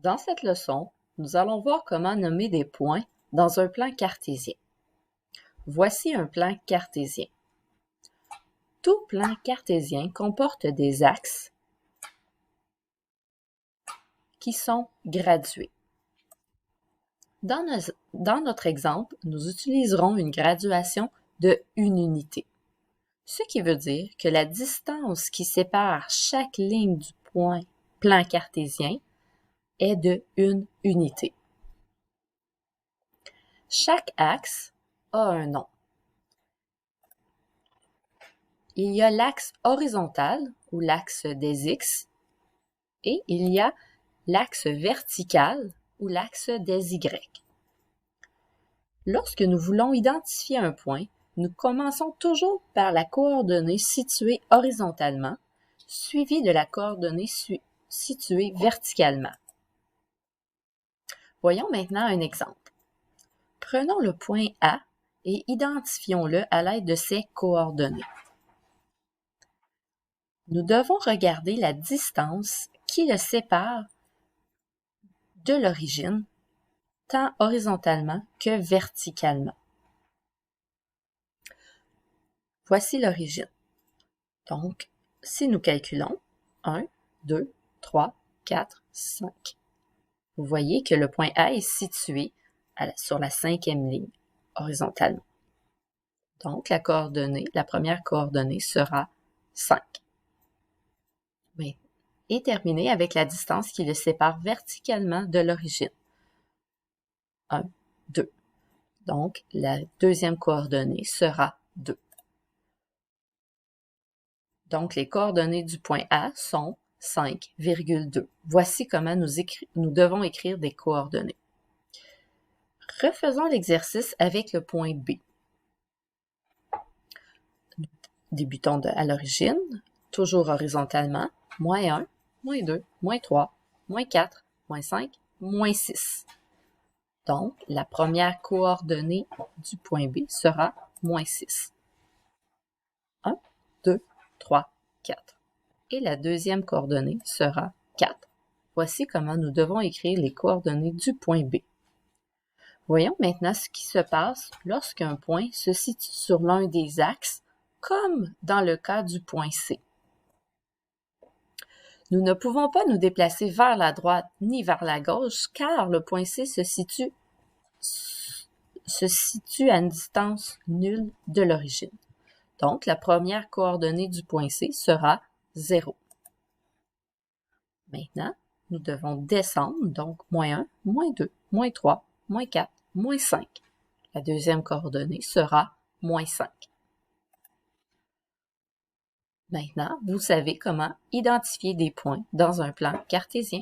Dans cette leçon, nous allons voir comment nommer des points dans un plan cartésien. Voici un plan cartésien. Tout plan cartésien comporte des axes qui sont gradués. Dans notre exemple, nous utiliserons une graduation de 1 unité, ce qui veut dire que la distance qui sépare chaque ligne du point plan cartésien est de 1 unité. Chaque axe a un nom. Il y a l'axe horizontal ou l'axe des X et il y a l'axe vertical ou l'axe des Y. Lorsque nous voulons identifier un point, nous commençons toujours par la coordonnée située horizontalement, suivie de la coordonnée située verticalement. Voyons maintenant un exemple. Prenons le point A et identifions-le à l'aide de ses coordonnées. Nous devons regarder la distance qui le sépare de l'origine, tant horizontalement que verticalement. Voici l'origine. Donc, si nous calculons 1, 2, 3, 4, 5, vous voyez que le point A est situé sur la 5e ligne, horizontalement. Donc, la première coordonnée sera 5. Et terminer avec la distance qui le sépare verticalement de l'origine. 1, 2. Donc, la deuxième coordonnée sera 2. Donc, les coordonnées du point A sont 5,2. Voici comment nous devons écrire des coordonnées. Refaisons l'exercice avec le point B. Débutons à l'origine, toujours horizontalement, moins 1, moins 2, moins 3, moins 4, moins 5, moins 6. Donc, la première coordonnée du point B sera moins 6. 1, 2, 3, 4. Et la deuxième coordonnée sera 4. Voici comment nous devons écrire les coordonnées du point B. Voyons maintenant ce qui se passe lorsqu'un point se situe sur l'un des axes, comme dans le cas du point C. Nous ne pouvons pas nous déplacer vers la droite ni vers la gauche car le point C se situe à une distance nulle de l'origine. Donc, la première coordonnée du point C sera 0. Maintenant, nous devons descendre, donc moins 1, moins 2, moins 3, moins 4, moins 5. La deuxième coordonnée sera moins 5. Maintenant, vous savez comment identifier des points dans un plan cartésien.